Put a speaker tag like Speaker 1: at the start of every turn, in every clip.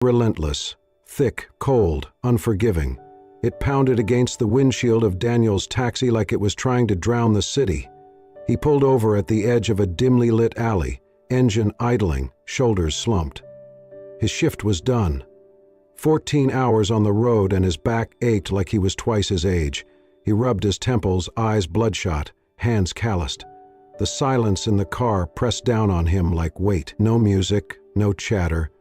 Speaker 1: Relentless, thick, cold, unforgiving. It pounded against the windshield of Daniel's taxi like it was trying to drown the city. He pulled over at the edge of a dimly lit alley, engine idling, shoulders slumped. His shift was done. 14 hours on the road and his back ached like he was twice his age. He rubbed his temples, eyes bloodshot, hands calloused. The silence in the car pressed down on him like weight. No music, no chatter,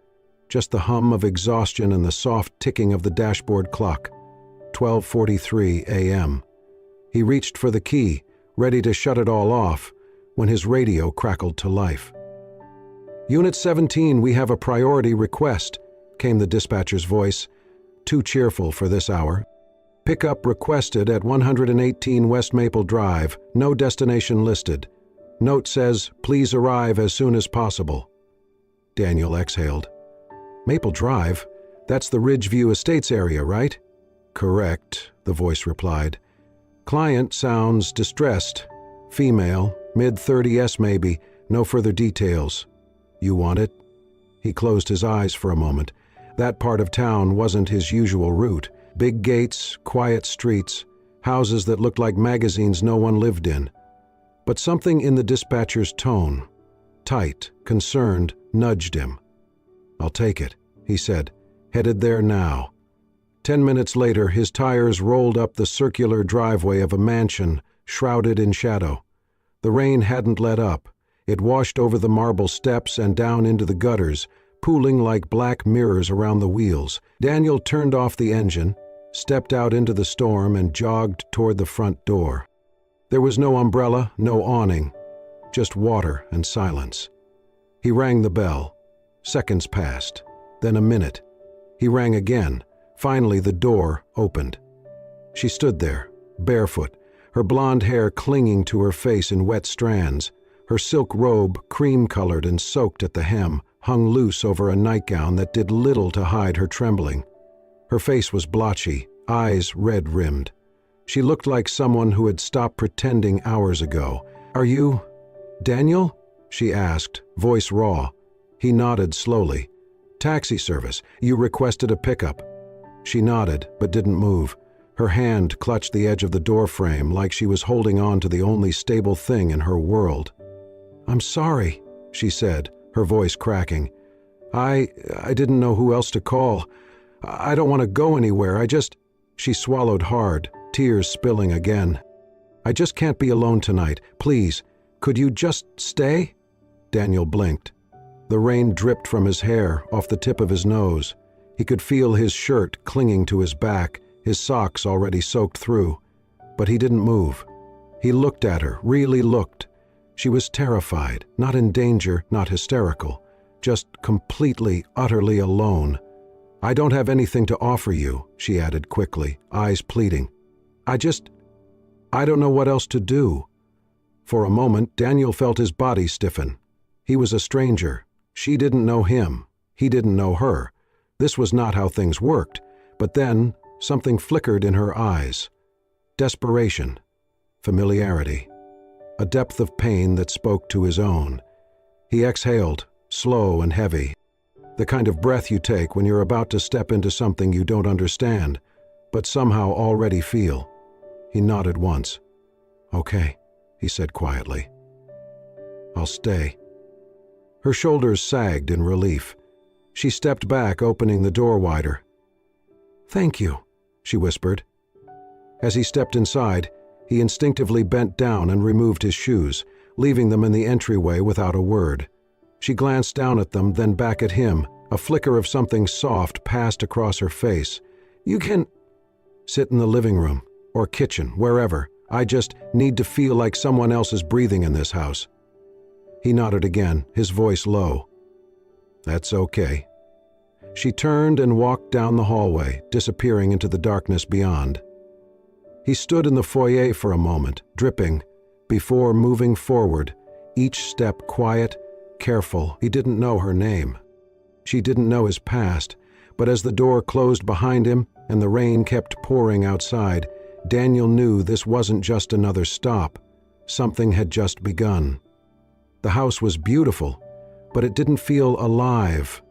Speaker 1: just the hum of exhaustion and the soft ticking of the dashboard clock. 12:43 a.m. He reached for the key, ready to shut it all off, when his radio crackled to life. "Unit 17, we have a priority request," came the dispatcher's voice, too cheerful for this hour. "Pickup requested at 118 West Maple Drive, no destination listed. Note says, please arrive as soon as possible." Daniel exhaled. "Maple Drive? That's the Ridgeview Estates area, right?" "Correct," the voice replied. "Client sounds distressed. Female, mid-30s maybe, no further details. You want it?" He closed his eyes for a moment. That part of town wasn't his usual route. Big gates, quiet streets, houses that looked like magazines no one lived in. But something in the dispatcher's tone, tight, concerned, nudged him. "I'll take it," he said, headed there now. 10 minutes later, his tires rolled up the circular driveway of a mansion shrouded in shadow. The rain hadn't let up. It washed over the marble steps and down into the gutters, pooling like black mirrors around the wheels. Daniel turned off the engine, stepped out into the storm, and jogged toward the front door. There was no umbrella, no awning, just water and silence. He rang the bell. Seconds passed, then a minute. He rang again. Finally, the door opened. She stood there, barefoot, her blonde hair clinging to her face in wet strands. Her silk robe, cream-colored and soaked at the hem, hung loose over a nightgown that did little to hide her trembling. Her face was blotchy, eyes red-rimmed. She looked like someone who had stopped pretending hours ago. "Are you Daniel?" she asked, voice raw. He nodded slowly. "Taxi service. You requested a pickup." She nodded, but didn't move. Her hand clutched the edge of the doorframe like she was holding on to the only stable thing in her world. "I'm sorry," she said, her voice cracking. I didn't know who else to call. I don't want to go anywhere. She swallowed hard, tears spilling again. "I just can't be alone tonight. Please, could you just stay?" Daniel blinked. The rain dripped from his hair, off the tip of his nose. He could feel his shirt clinging to his back, his socks already soaked through. But he didn't move. He looked at her, really looked. She was terrified, not in danger, not hysterical, just completely, utterly alone. "I don't have anything to offer you," she added quickly, eyes pleading. I don't know what else to do." For a moment, Daniel felt his body stiffen. He was a stranger. She didn't know him. He didn't know her. This was not how things worked. But then, something flickered in her eyes. Desperation. Familiarity. A depth of pain that spoke to his own. He exhaled, slow and heavy. The kind of breath you take when you're about to step into something you don't understand, but somehow already feel. He nodded once. "Okay," he said quietly. "I'll stay." Her shoulders sagged in relief. She stepped back, opening the door wider. "Thank you," she whispered. As he stepped inside, he instinctively bent down and removed his shoes, leaving them in the entryway without a word. She glanced down at them, then back at him. A flicker of something soft passed across her face. "You can sit in the living room, or kitchen, wherever. I just need to feel like someone else is breathing in this house." He nodded again, his voice low. "That's okay." She turned and walked down the hallway, disappearing into the darkness beyond. He stood in the foyer for a moment, dripping, before moving forward, each step quiet, careful. He didn't know her name. She didn't know his past, but as the door closed behind him and the rain kept pouring outside, Daniel knew this wasn't just another stop. Something had just begun. The house was beautiful, but it didn't feel alive.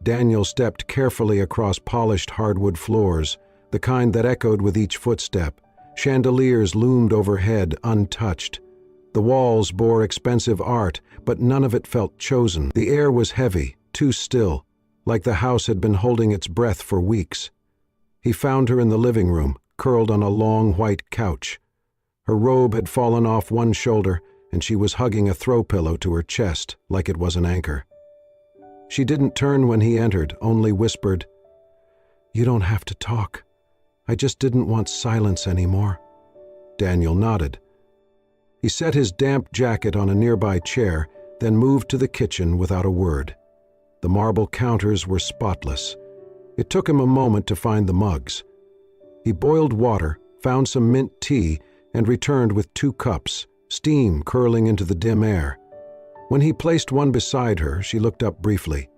Speaker 1: Daniel stepped carefully across polished hardwood floors, the kind that echoed with each footstep. Chandeliers loomed overhead, untouched. The walls bore expensive art, but none of it felt chosen. The air was heavy, too still, like the house had been holding its breath for weeks. He found her in the living room, curled on a long white couch. Her robe had fallen off one shoulder, and she was hugging a throw pillow to her chest like it was an anchor. She didn't turn when he entered, only whispered, "You don't have to talk. I just didn't want silence anymore." Daniel nodded. He set his damp jacket on a nearby chair, then moved to the kitchen without a word. The marble counters were spotless. It took him a moment to find the mugs. He boiled water, found some mint tea, and returned with 2 cups, steam curling into the dim air. When he placed one beside her, she looked up briefly.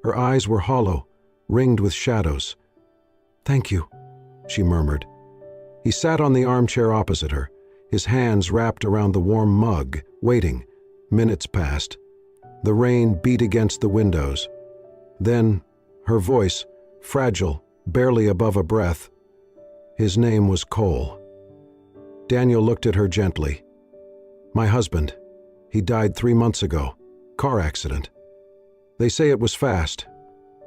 Speaker 1: Her eyes were hollow, ringed with shadows. "Thank you," she murmured. He sat on the armchair opposite her, his hands wrapped around the warm mug, waiting. Minutes passed. The rain beat against the windows. Then, her voice, fragile, barely above a breath. His name was Cole. Daniel looked at her gently. "My husband. He died 3 months ago. Car accident. They say it was fast.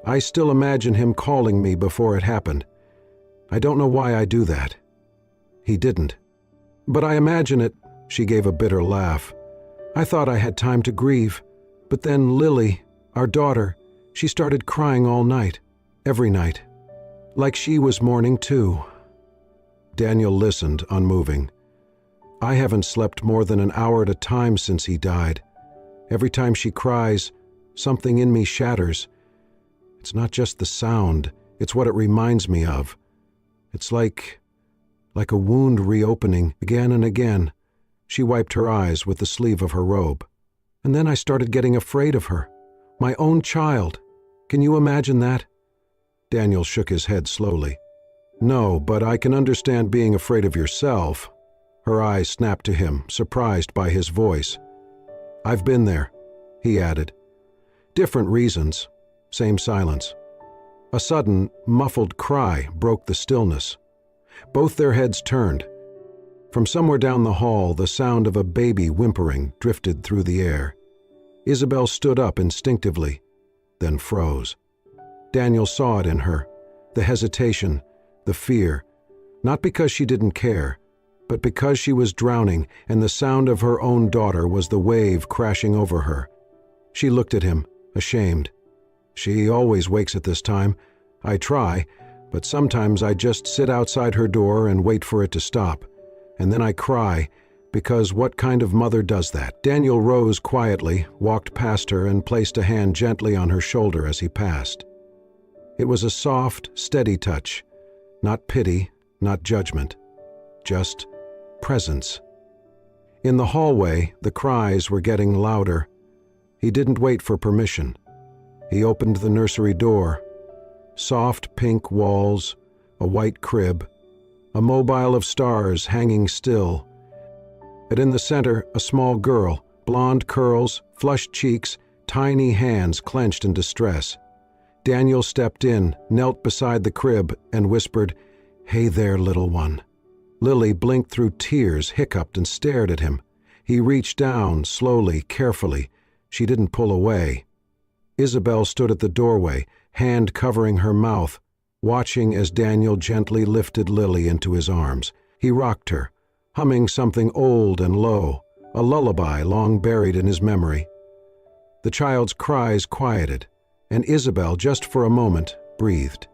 Speaker 1: I still imagine him calling me before it happened. I don't know why I do that. He didn't. But I imagine it." She gave a bitter laugh. "I thought I had time to grieve. But then Lily, our daughter, she started crying all night. Every night. Like she was mourning too." Daniel listened, unmoving. "I haven't slept more than an hour at a time since he died. Every time she cries, something in me shatters. It's not just the sound, it's what it reminds me of. It's like a wound reopening again and again." She wiped her eyes with the sleeve of her robe. "And then I started getting afraid of her. My own child. Can you imagine that?" Daniel shook his head slowly. "No, but I can understand being afraid of yourself." Her eyes snapped to him, surprised by his voice. "I've been there," he added. "Different reasons, same silence." A sudden, muffled cry broke the stillness. Both their heads turned. From somewhere down the hall, the sound of a baby whimpering drifted through the air. Isabel stood up instinctively, then froze. Daniel saw it in her, the hesitation, the fear, not because she didn't care, but because she was drowning and the sound of her own daughter was the wave crashing over her. She looked at him, ashamed. "She always wakes at this time. I try, but sometimes I just sit outside her door and wait for it to stop. And then I cry, because what kind of mother does that?" Daniel rose quietly, walked past her, and placed a hand gently on her shoulder as he passed. It was a soft, steady touch, not pity, not judgment, just presence. In the hallway, the cries were getting louder. He didn't wait for permission. He opened the nursery door. Soft pink walls, a white crib, a mobile of stars hanging still. And in the center, a small girl, blonde curls, flushed cheeks, tiny hands clenched in distress. Daniel stepped in, knelt beside the crib, and whispered, "Hey there, little one." Lily blinked through tears, hiccuped, and stared at him. He reached down, slowly, carefully. She didn't pull away. Isabel stood at the doorway, hand covering her mouth, watching as Daniel gently lifted Lily into his arms. He rocked her, humming something old and low, a lullaby long buried in his memory. The child's cries quieted, and Isabel, just for a moment, breathed.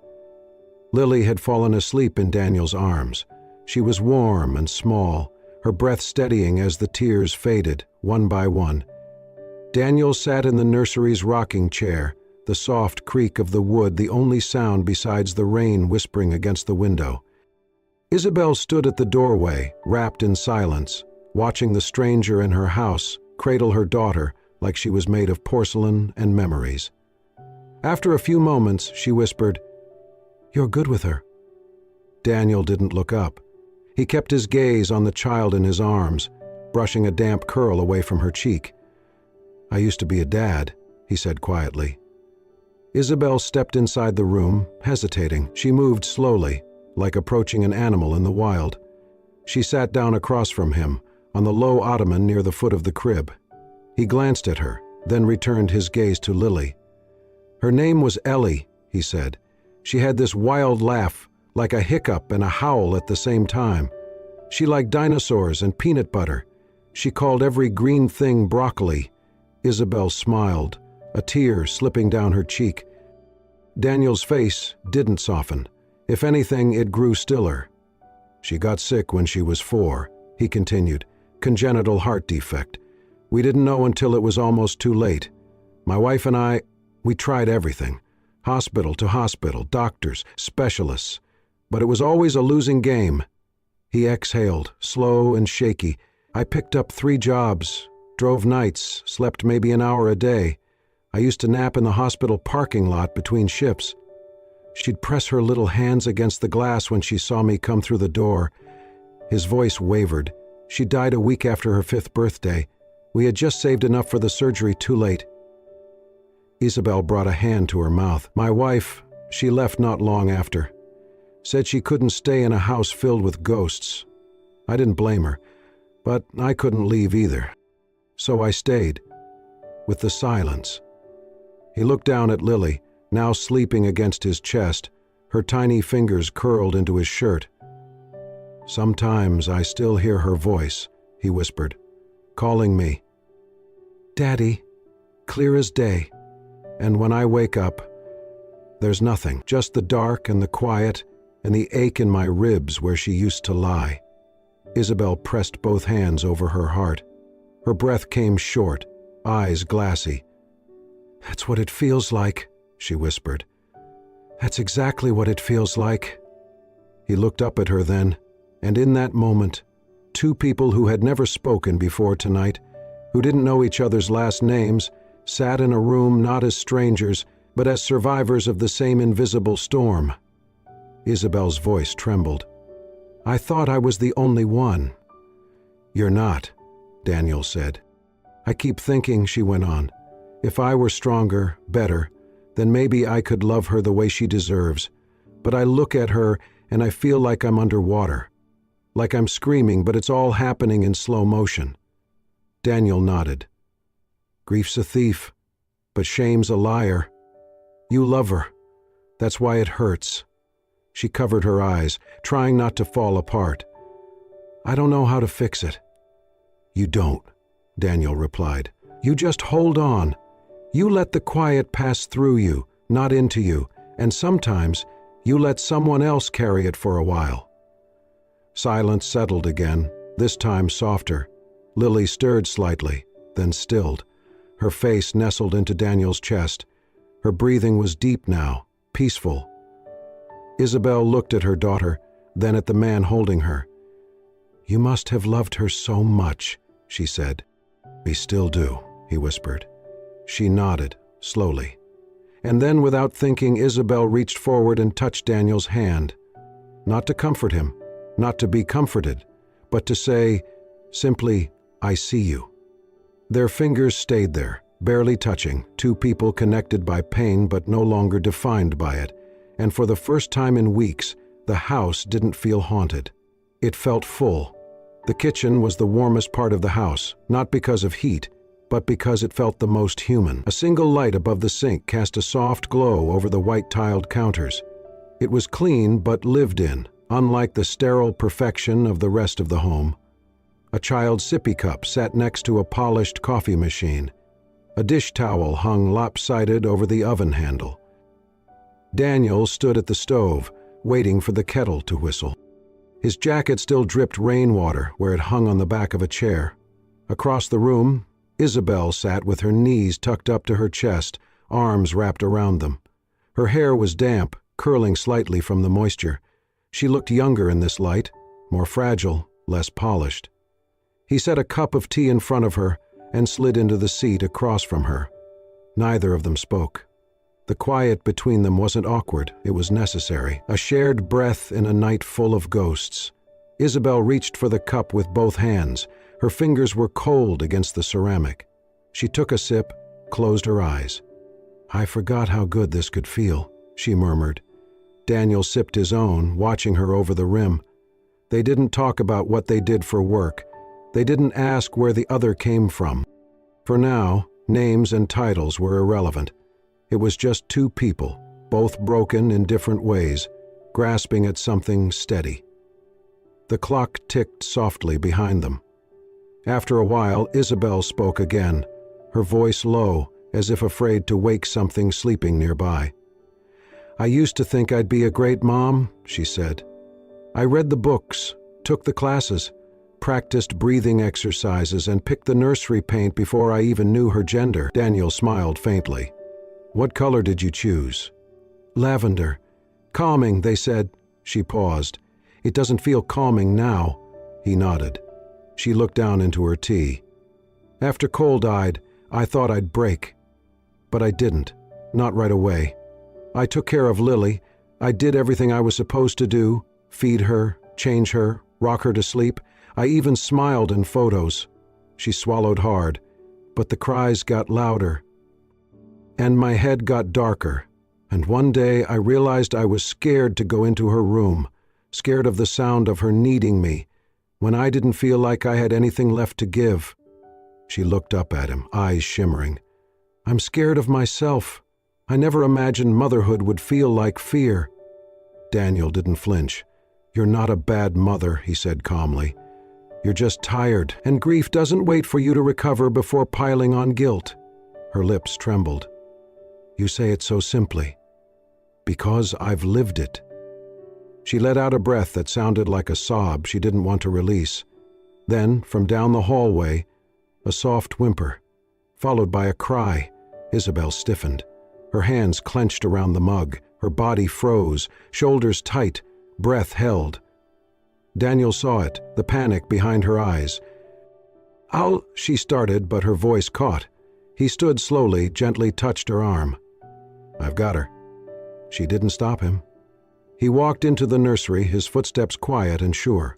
Speaker 1: Lily had fallen asleep in Daniel's arms. She was warm and small, her breath steadying as the tears faded, one by one. Daniel sat in the nursery's rocking chair, the soft creak of the wood the only sound besides the rain whispering against the window. Isabel stood at the doorway, wrapped in silence, watching the stranger in her house cradle her daughter like she was made of porcelain and memories. After a few moments, she whispered, "You're good with her." Daniel didn't look up. He kept his gaze on the child in his arms, brushing a damp curl away from her cheek. "I used to be a dad," he said quietly. Isabel stepped inside the room, hesitating. She moved slowly, like approaching an animal in the wild. She sat down across from him, on the low ottoman near the foot of the crib. He glanced at her, then returned his gaze to Lily. "Her name was Ellie," he said. "She had this wild laugh, like a hiccup and a howl at the same time. She liked dinosaurs and peanut butter. She called every green thing broccoli." Isabel smiled, a tear slipping down her cheek. Daniel's face didn't soften. If anything, it grew stiller. "She got sick when she was 4, he continued. "Congenital heart defect. We didn't know until it was almost too late. My wife and we tried everything. Hospital to hospital, doctors, specialists. But it was always a losing game." He exhaled, slow and shaky. "I picked up 3 jobs, drove nights, slept maybe an hour a day. I used to nap in the hospital parking lot between shifts." She'd press her little hands against the glass when she saw me come through the door. His voice wavered. "She died a week after her 5th birthday. We had just saved enough for the surgery too late." Isabel brought a hand to her mouth. "My wife, she left not long after. Said she couldn't stay in a house filled with ghosts. I didn't blame her, but I couldn't leave either. So I stayed, with the silence." He looked down at Lily, now sleeping against his chest, her tiny fingers curled into his shirt. "Sometimes I still hear her voice," he whispered, "calling me. Daddy, clear as day. And when I wake up, there's nothing, just the dark and the quiet and the ache in my ribs where she used to lie." Isabel pressed both hands over her heart. Her breath came short, eyes glassy. "That's what it feels like," she whispered. "That's exactly what it feels like." He looked up at her then, and in that moment, 2 people who had never spoken before tonight, who didn't know each other's last names, sat in a room not as strangers, but as survivors of the same invisible storm. Isabel's voice trembled. "I thought I was the only one." "You're not," Daniel said. "I keep thinking," she went on, "if I were stronger, better, then maybe I could love her the way she deserves. But I look at her and I feel like I'm underwater. Like I'm screaming, but it's all happening in slow motion." Daniel nodded. "Grief's a thief, but shame's a liar. You love her. That's why it hurts." She covered her eyes, trying not to fall apart. "I don't know how to fix it." "You don't," Daniel replied. "You just hold on. You let the quiet pass through you, not into you, and sometimes you let someone else carry it for a while." Silence settled again, this time softer. Lily stirred slightly, then stilled. Her face nestled into Daniel's chest. Her breathing was deep now, peaceful. Isabel looked at her daughter, then at the man holding her. "You must have loved her so much," she said. "We still do," he whispered. She nodded, slowly. And then, without thinking, Isabel reached forward and touched Daniel's hand. Not to comfort him, not to be comforted, but to say, simply, "I see you." Their fingers stayed there, barely touching, 2 people connected by pain but no longer defined by it. And for the first time in weeks, the house didn't feel haunted. It felt full. The kitchen was the warmest part of the house, not because of heat, but because it felt the most human. A single light above the sink cast a soft glow over the white-tiled counters. It was clean but lived in, unlike the sterile perfection of the rest of the home. A child's sippy cup sat next to a polished coffee machine. A dish towel hung lopsided over the oven handle. Daniel stood at the stove, waiting for the kettle to whistle. His jacket still dripped rainwater where it hung on the back of a chair. Across the room, Isabel sat with her knees tucked up to her chest, arms wrapped around them. Her hair was damp, curling slightly from the moisture. She looked younger in this light, more fragile, less polished. He set a cup of tea in front of her and slid into the seat across from her. Neither of them spoke. The quiet between them wasn't awkward, it was necessary, a shared breath in a night full of ghosts. Isabel reached for the cup with both hands. Her fingers were cold against the ceramic. She took a sip, closed her eyes. "I forgot how good this could feel," she murmured. Daniel sipped his own, watching her over the rim. They didn't talk about what they did for work. They didn't ask where the other came from. For now, names and titles were irrelevant. It was just two people, both broken in different ways, grasping at something steady. The clock ticked softly behind them. After a while, Isabel spoke again, her voice low, as if afraid to wake something sleeping nearby. "I used to think I'd be a great mom," she said. "I read the books, took the classes, practiced breathing exercises, and picked the nursery paint before I even knew her gender." Daniel smiled faintly. "What color did you choose?" "Lavender. Calming, they said." She paused. "It doesn't feel calming now." He nodded. She looked down into her tea. "After Cole died, I thought I'd break. But I didn't. Not right away. I took care of Lily. I did everything I was supposed to do. Feed her, change her, rock her to sleep. I even smiled in photos." She swallowed hard, but the cries got louder. "And my head got darker. And one day I realized I was scared to go into her room, scared of the sound of her needing me, when I didn't feel like I had anything left to give." She looked up at him, eyes shimmering. "I'm scared of myself. I never imagined motherhood would feel like fear." Daniel didn't flinch. "You're not a bad mother," he said calmly. "You're just tired, and grief doesn't wait for you to recover before piling on guilt." Her lips trembled. "You say it so simply." "Because I've lived it." She let out a breath that sounded like a sob she didn't want to release. Then, from down the hallway, a soft whimper, followed by a cry. Isabel stiffened. Her hands clenched around the mug, her body froze, shoulders tight, breath held. Daniel saw it, the panic behind her eyes. She started, but her voice caught. He stood slowly, gently touched her arm. "I've got her." She didn't stop him. He walked into the nursery, his footsteps quiet and sure.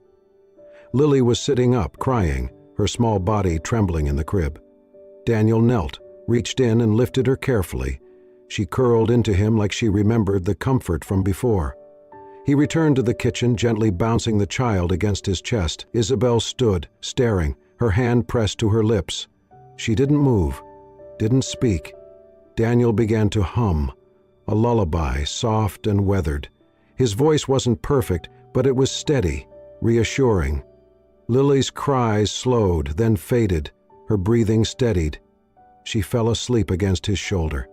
Speaker 1: Lily was sitting up, crying, her small body trembling in the crib. Daniel knelt, reached in and lifted her carefully. She curled into him like she remembered the comfort from before. He returned to the kitchen, gently bouncing the child against his chest. Isabel stood, staring, her hand pressed to her lips. She didn't move, didn't speak. Daniel began to hum, a lullaby, soft and weathered. His voice wasn't perfect, but it was steady, reassuring. Lily's cries slowed, then faded. Her breathing steadied. She fell asleep against his shoulder.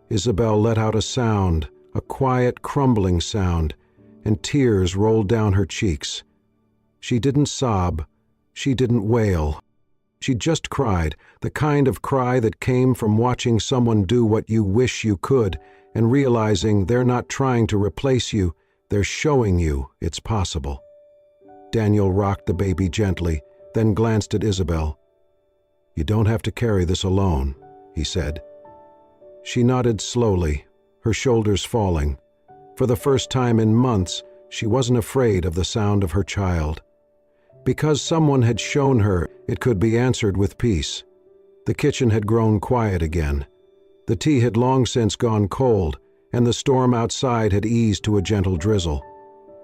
Speaker 1: Isabel let out a sound, a quiet, crumbling sound, and tears rolled down her cheeks. She didn't sob. She didn't wail. She just cried, the kind of cry that came from watching someone do what you wish you could and realizing they're not trying to replace you, they're showing you it's possible. Daniel rocked the baby gently, then glanced at Isabel. "You don't have to carry this alone," he said. She nodded slowly, her shoulders falling. For the first time in months, she wasn't afraid of the sound of her child. Because someone had shown her it could be answered with peace. The kitchen had grown quiet again. The tea had long since gone cold, and the storm outside had eased to a gentle drizzle.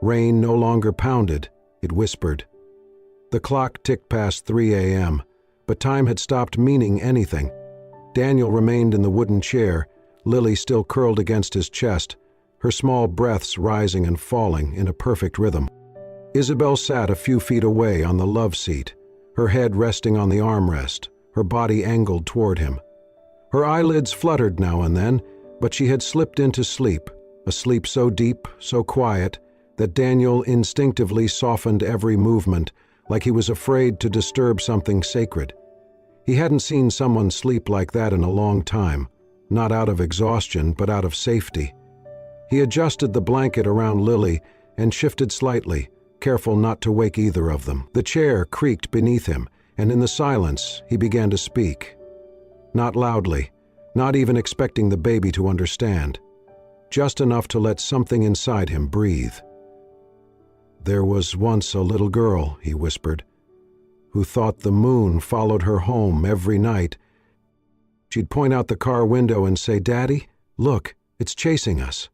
Speaker 1: Rain no longer pounded, it whispered. The clock ticked past 3 a.m., but time had stopped meaning anything. Daniel remained in the wooden chair, Lily still curled against his chest, her small breaths rising and falling in a perfect rhythm. Isabel sat a few feet away on the love seat, her head resting on the armrest, her body angled toward him. Her eyelids fluttered now and then, but she had slipped into sleep, a sleep so deep, so quiet, that Daniel instinctively softened every movement, like he was afraid to disturb something sacred. He hadn't seen someone sleep like that in a long time, not out of exhaustion, but out of safety. He adjusted the blanket around Lily and shifted slightly, careful not to wake either of them. The chair creaked beneath him, and in the silence, he began to speak. Not loudly, not even expecting the baby to understand. Just enough to let something inside him breathe. "There was once a little girl," he whispered, "who thought the moon followed her home every night. She'd point out the car window and say, "Daddy, look, it's chasing us."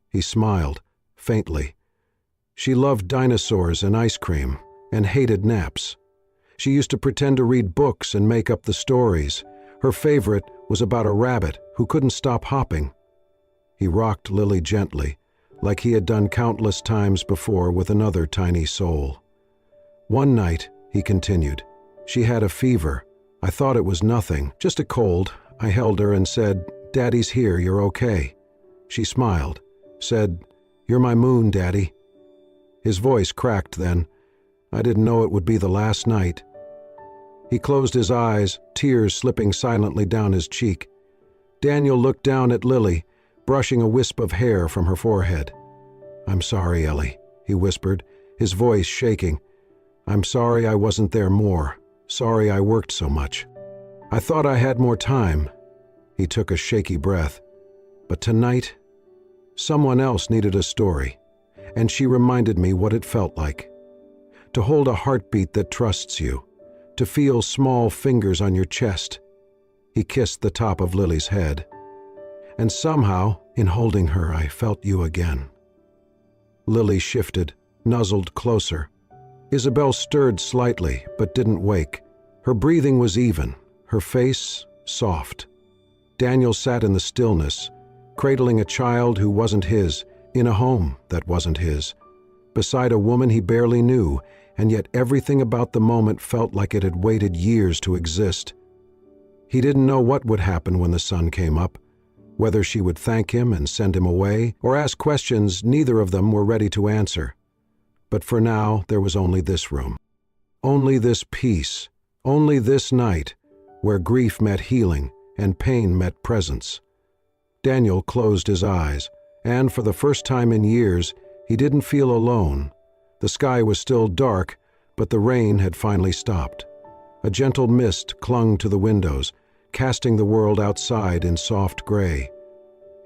Speaker 1: He smiled, faintly. She loved dinosaurs and ice cream, and hated naps. She used to pretend to read books and make up the stories. Her favorite was about a rabbit who couldn't stop hopping. He rocked Lily gently, like he had done countless times before with another tiny soul. "One night," he continued, "she had a fever. I thought it was nothing, just a cold. I held her and said, 'Daddy's here, you're okay.' She smiled, said, 'You're my moon, Daddy.'" His voice cracked then. "I didn't know it would be the last night." He closed his eyes, tears slipping silently down his cheek. Daniel looked down at Lily, brushing a wisp of hair from her forehead. "I'm sorry, Ellie," he whispered, his voice shaking. "I'm sorry I wasn't there more. Sorry I worked so much. I thought I had more time." He took a shaky breath. "But tonight, someone else needed a story, and she reminded me what it felt like. To hold a heartbeat that trusts you, to feel small fingers on your chest." He kissed the top of Lily's head. "And somehow, in holding her, I felt you again." Lily shifted, nuzzled closer. Isabel stirred slightly, but didn't wake. Her breathing was even, her face soft. Daniel sat in the stillness, cradling a child who wasn't his, in a home that wasn't his, beside a woman he barely knew, and yet everything about the moment felt like it had waited years to exist. He didn't know what would happen when the sun came up, whether she would thank him and send him away, or ask questions neither of them were ready to answer. But for now, there was only this room. Only this peace, only this night, where grief met healing and pain met presence. Daniel closed his eyes, and for the first time in years, he didn't feel alone. The sky was still dark, but the rain had finally stopped. A gentle mist clung to the windows, casting the world outside in soft gray.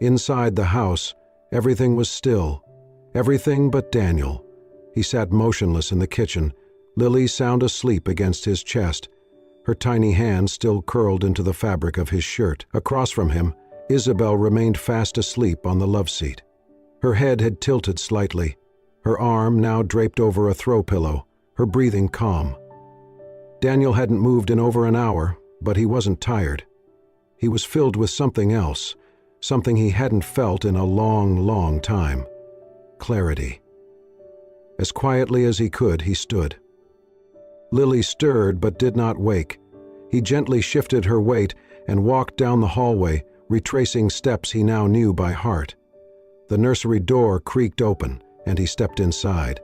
Speaker 1: Inside the house, everything was still, everything but Daniel. He sat motionless in the kitchen, Lily sound asleep against his chest, her tiny hand still curled into the fabric of his shirt. Across from him, Isabel remained fast asleep on the love seat. Her head had tilted slightly, her arm now draped over a throw pillow, her breathing calm. Daniel hadn't moved in over an hour, but he wasn't tired. He was filled with something else, something he hadn't felt in a long, long time. Clarity. As quietly as he could, he stood. Lily stirred but did not wake. He gently shifted her weight and walked down the hallway, retracing steps he now knew by heart. The nursery door creaked open, and he stepped inside.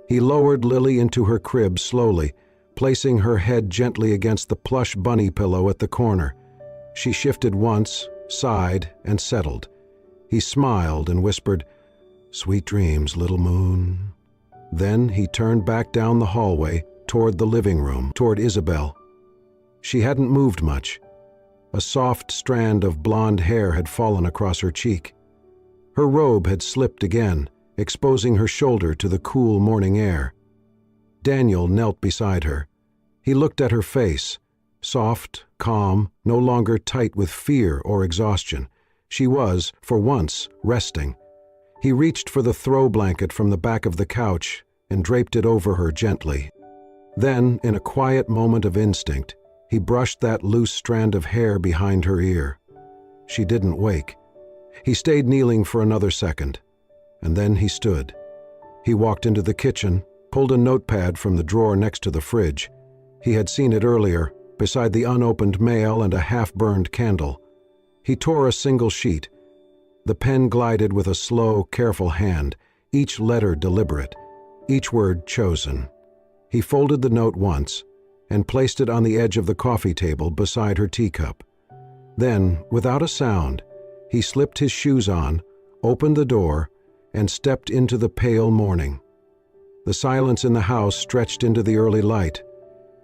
Speaker 1: He lowered Lily into her crib slowly, placing her head gently against the plush bunny pillow at the corner. She shifted once, sighed, and settled. He smiled and whispered, "Sweet dreams, little moon." Then he turned back down the hallway, toward the living room, toward Isabel. She hadn't moved much. A soft strand of blonde hair had fallen across her cheek. Her robe had slipped again, exposing her shoulder to the cool morning air. Daniel knelt beside her. He looked at her face, soft, calm, no longer tight with fear or exhaustion. She was, for once, resting. He reached for the throw blanket from the back of the couch and draped it over her gently. Then, in a quiet moment of instinct, he brushed that loose strand of hair behind her ear. She didn't wake. He stayed kneeling for another second, and then he stood. He walked into the kitchen, pulled a notepad from the drawer next to the fridge. He had seen it earlier, beside the unopened mail and a half-burned candle. He tore a single sheet. The pen glided with a slow, careful hand, each letter deliberate, each word chosen. He folded the note once and placed it on the edge of the coffee table beside her teacup. Then, without a sound, he slipped his shoes on, opened the door, and stepped into the pale morning. The silence in the house stretched into the early light.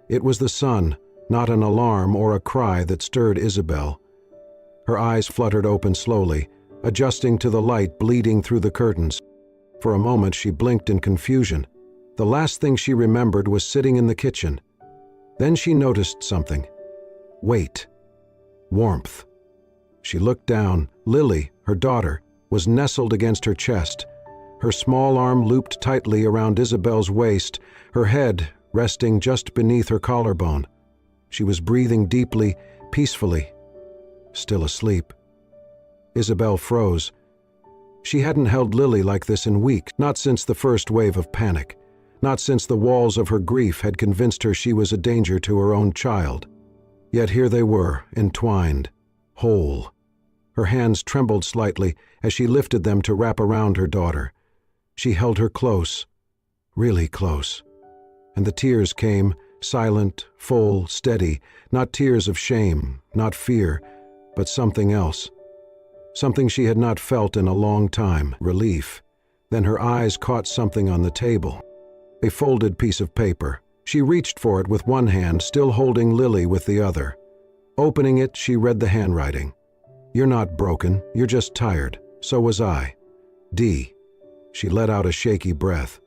Speaker 1: It was the sun, not an alarm or a cry, that stirred Isabel. Her eyes fluttered open slowly, adjusting to the light bleeding through the curtains. For a moment she blinked in confusion. The last thing she remembered was sitting in the kitchen. Then she noticed something. Weight. warmth. She looked down. Lily, her daughter, was nestled against her chest, her small arm looped tightly around Isabel's waist, her head resting just beneath her collarbone. She was breathing deeply, peacefully, still asleep. Isabel froze. She hadn't held Lily like this in weeks, not since the first wave of panic, not since the walls of her grief had convinced her she was a danger to her own child. Yet here they were, entwined, whole. Her hands trembled slightly as she lifted them to wrap around her daughter. She held her close, really close. And the tears came, silent, full, steady, not tears of shame, not fear, but something else. Something she had not felt in a long time, relief. Then her eyes caught something on the table. A folded piece of paper. She reached for it with one hand, still holding Lily with the other. Opening it, she read the handwriting. "You're not broken, you're just tired. So was I. D." She let out a shaky breath.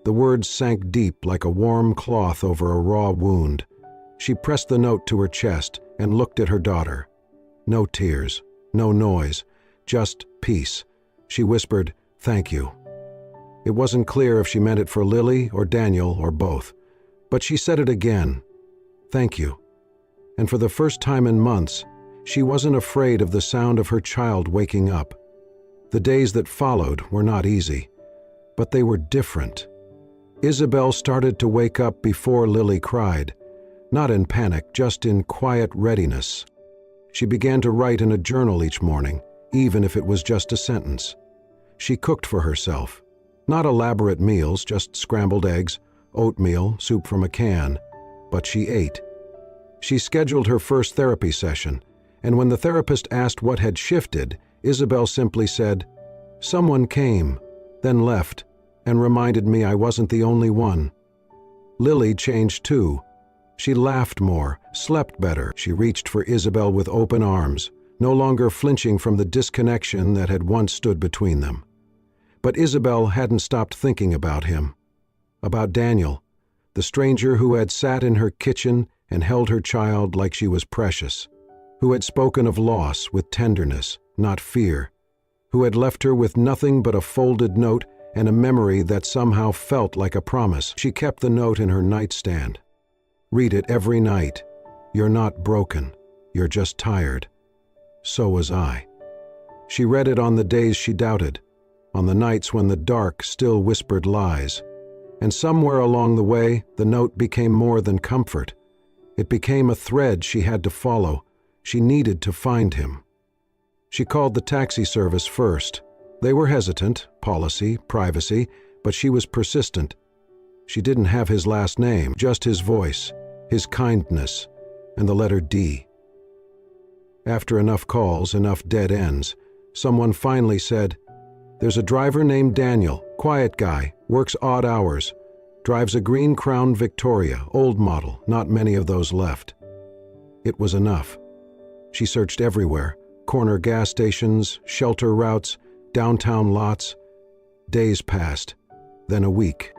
Speaker 1: The words sank deep like a warm cloth over a raw wound. She pressed the note to her chest and looked at her daughter. No tears, no noise, just peace. She whispered, "Thank you." It wasn't clear if she meant it for Lily or Daniel or both, but she said it again. "Thank you." And for the first time in months, she wasn't afraid of the sound of her child waking up. The days that followed were not easy, but they were different. Isabel started to wake up before Lily cried, not in panic, just in quiet readiness. She began to write in a journal each morning, even if it was just a sentence. She cooked for herself. Not elaborate meals, just scrambled eggs, oatmeal, soup from a can, but she ate. She scheduled her first therapy session, and when the therapist asked what had shifted, Isabel simply said, "Someone came, then left, and reminded me I wasn't the only one." Lily changed too. She laughed more, slept better. She reached for Isabel with open arms, no longer flinching from the disconnection that had once stood between them. But Isabel hadn't stopped thinking about him, about Daniel, the stranger who had sat in her kitchen and held her child like she was precious, who had spoken of loss with tenderness, not fear, who had left her with nothing but a folded note and a memory that somehow felt like a promise. She kept the note in her nightstand. Read it every night. "You're not broken. You're just tired. So was I." She read it on the days she doubted, on the nights when the dark still whispered lies. And somewhere along the way, the note became more than comfort. It became a thread she had to follow. She needed to find him. She called the taxi service first. They were hesitant, policy, privacy, but she was persistent. She didn't have his last name, just his voice, his kindness, and the letter D. After enough calls, enough dead ends, someone finally said, "There's a driver named Daniel, quiet guy, works odd hours, drives a green Crown Victoria, old model, not many of those left." It was enough. She searched everywhere, corner gas stations, shelter routes, downtown lots. Days passed, then a week.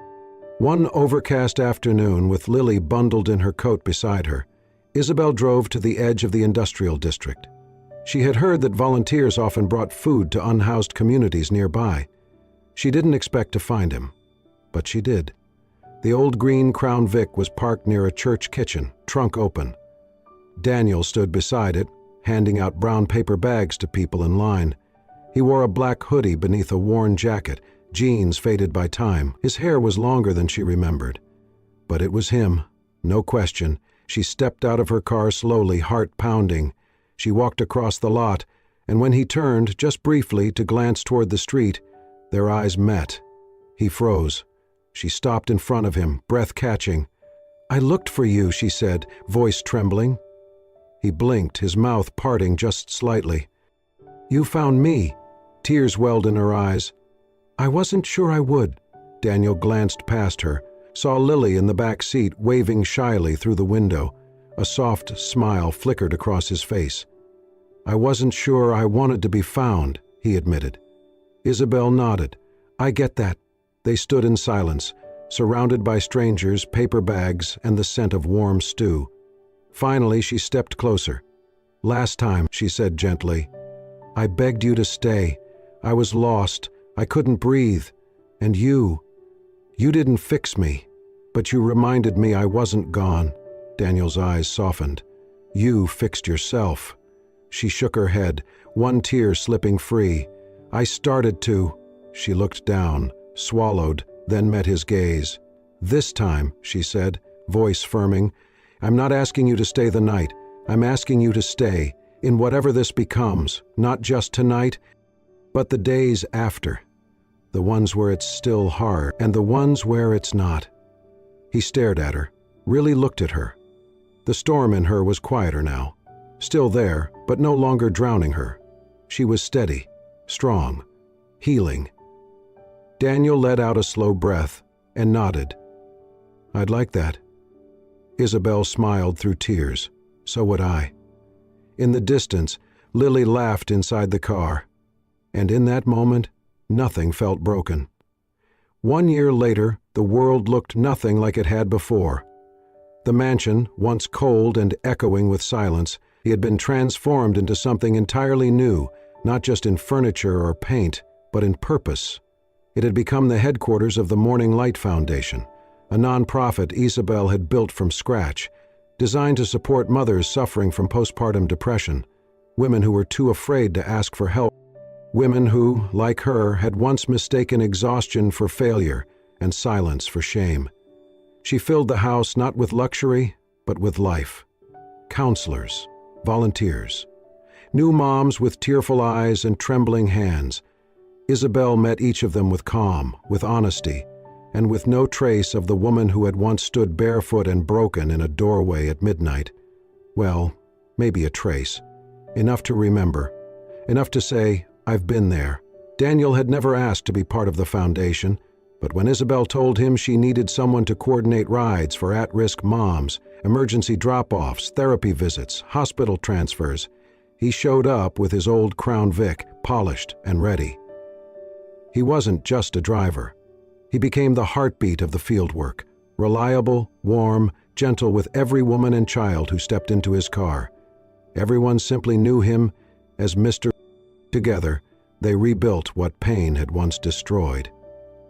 Speaker 1: One overcast afternoon, with Lily bundled in her coat beside her, Isabel drove to the edge of the industrial district. She had heard that volunteers often brought food to unhoused communities nearby. She didn't expect to find him, but she did. The old green Crown Vic was parked near a church kitchen, trunk open. Daniel stood beside it, handing out brown paper bags to people in line. He wore a black hoodie beneath a worn jacket, jeans faded by time. His hair was longer than she remembered. But it was him, no question. She stepped out of her car slowly, heart pounding. She walked across the lot, and when he turned, just briefly, to glance toward the street, their eyes met. He froze. She stopped in front of him, breath catching. "I looked for you," she said, voice trembling. He blinked, his mouth parting just slightly. "You found me." Tears welled in her eyes. "I wasn't sure I would." Daniel glanced past her, saw Lily in the back seat waving shyly through the window. A soft smile flickered across his face. "I wasn't sure I wanted to be found," he admitted. Isabel nodded. "I get that." They stood in silence, surrounded by strangers, paper bags, and the scent of warm stew. Finally, she stepped closer. "Last time," she said gently, "I begged you to stay. I was lost. I couldn't breathe. And you didn't fix me, but you reminded me I wasn't gone." Daniel's eyes softened. "You fixed yourself." She shook her head, one tear slipping free. "I started to." She looked down, swallowed, then met his gaze. "This time," she said, voice firming, "I'm not asking you to stay the night. I'm asking you to stay, in whatever this becomes, not just tonight, but the days after. The ones where it's still hard, and the ones where it's not." He stared at her, really looked at her. The storm in her was quieter now, still there, but no longer drowning her. She was steady, strong, healing. Daniel let out a slow breath and nodded. "I'd like that." Isabel smiled through tears. So would I. In the distance, Lily laughed inside the car. And in that moment, nothing felt broken. 1 year later, the world looked nothing like it had before. The mansion, once cold and echoing with silence, had been transformed into something entirely new, not just in furniture or paint, but in purpose. It had become the headquarters of the Morning Light Foundation, a nonprofit Isabel had built from scratch, designed to support mothers suffering from postpartum depression, women who were too afraid to ask for help, women who, like her, had once mistaken exhaustion for failure and silence for shame. She filled the house not with luxury, but with life. Counselors, volunteers, new moms with tearful eyes and trembling hands. Isabel met each of them with calm, with honesty, and with no trace of the woman who had once stood barefoot and broken in a doorway at midnight. Well, maybe a trace. Enough to remember. Enough to say, "I've been there." Daniel had never asked to be part of the foundation, but when Isabel told him she needed someone to coordinate rides for at-risk moms, emergency drop-offs, therapy visits, hospital transfers, he showed up with his old Crown Vic, polished and ready. He wasn't just a driver. He became the heartbeat of the fieldwork, reliable, warm, gentle with every woman and child who stepped into his car. Everyone simply knew him as Mr. Together, they rebuilt what pain had once destroyed.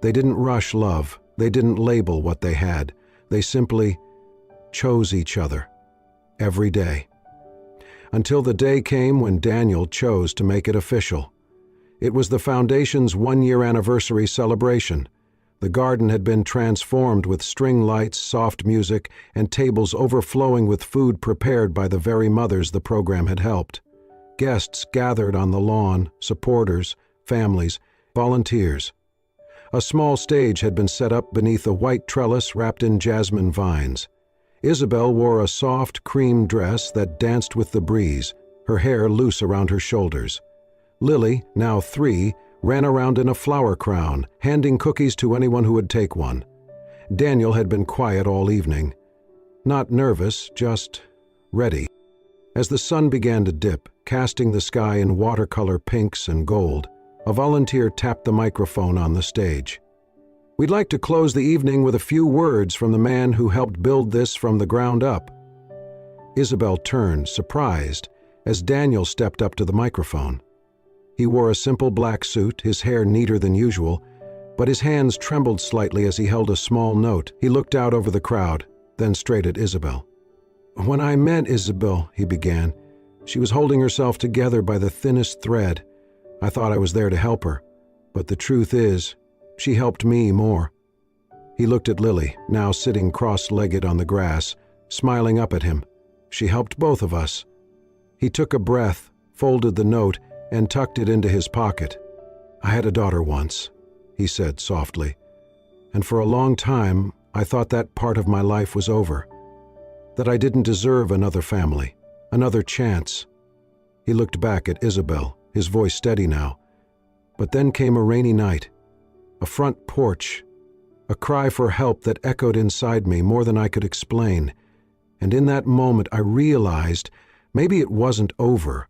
Speaker 1: They didn't rush love. They didn't label what they had. They simply chose each other. Every day. Until the day came when Daniel chose to make it official. It was the Foundation's 1-year anniversary celebration. The garden had been transformed with string lights, soft music, and tables overflowing with food prepared by the very mothers the program had helped. Guests gathered on the lawn, supporters, families, volunteers. A small stage had been set up beneath a white trellis wrapped in jasmine vines. Isabel wore a soft cream dress that danced with the breeze, her hair loose around her shoulders. Lily, now 3, ran around in a flower crown, handing cookies to anyone who would take one. Daniel had been quiet all evening. Not nervous, just ready. As the sun began to dip, casting the sky in watercolor pinks and gold, a volunteer tapped the microphone on the stage. "We'd like to close the evening with a few words from the man who helped build this from the ground up." Isabel turned, surprised, as Daniel stepped up to the microphone. He wore a simple black suit, his hair neater than usual, but his hands trembled slightly as he held a small note. He looked out over the crowd, then straight at Isabel. "When I met Isabel," he began, "she was holding herself together by the thinnest thread. I thought I was there to help her, but the truth is, she helped me more." He looked at Lily, now sitting cross-legged on the grass, smiling up at him. "She helped both of us." He took a breath, folded the note, and tucked it into his pocket. "I had a daughter once," he said softly, "and for a long time I thought that part of my life was over, that I didn't deserve another family, another chance." He looked back at Isabel, his voice steady now. But then came a rainy night, a front porch, a cry for help that echoed inside me more than I could explain, and in that moment I realized maybe it wasn't over.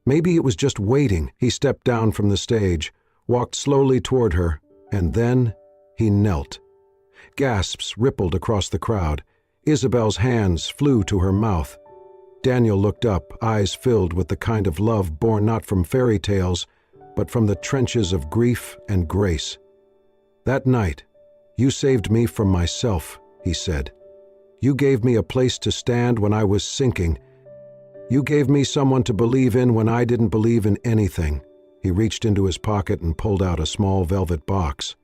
Speaker 1: Maybe it was just waiting. He stepped down from the stage, walked slowly toward her, and then he knelt. Gasps rippled across the crowd. Isabel's hands flew to her mouth. Daniel looked up, eyes filled with the kind of love born not from fairy tales, but from the trenches of grief and grace. "That night, you saved me from myself," he said. "You gave me a place to stand when I was sinking. You gave me someone to believe in when I didn't believe in anything." He reached into his pocket and pulled out a small velvet box.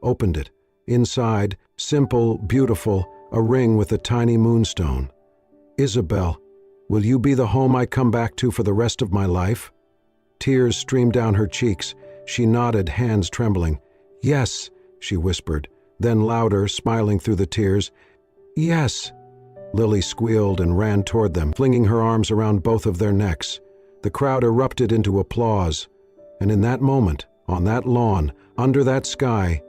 Speaker 1: Opened it. Inside, simple, beautiful, a ring with a tiny moonstone. "Isabel, will you be the home I come back to for the rest of my life?" Tears streamed down her cheeks. She nodded, hands trembling. "Yes," she whispered, then louder, smiling through the tears. "Yes." Lily squealed and ran toward them, flinging her arms around both of their necks. The crowd erupted into applause. And in that moment, on that lawn, under that sky,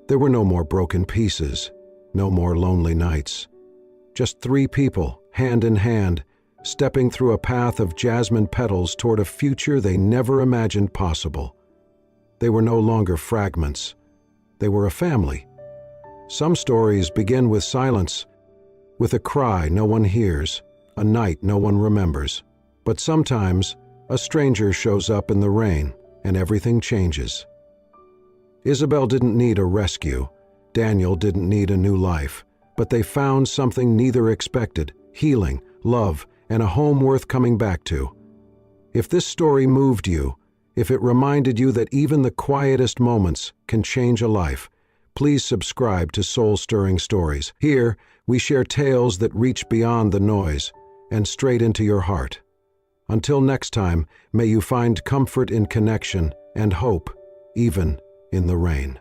Speaker 1: there were no more broken pieces, no more lonely nights. Just three people, hand in hand, stepping through a path of jasmine petals toward a future they never imagined possible. They were no longer fragments. They were a family. Some stories begin with silence, with a cry no one hears, a night no one remembers. But sometimes, a stranger shows up in the rain, and everything changes. Isabel didn't need a rescue. Daniel didn't need a new life. But they found something neither expected: healing, love, and a home worth coming back to. If this story moved you, if it reminded you that even the quietest moments can change a life, please subscribe to Soul Stirring Stories. Here, we share tales that reach beyond the noise and straight into your heart. Until next time, may you find comfort in connection and hope, even in the rain.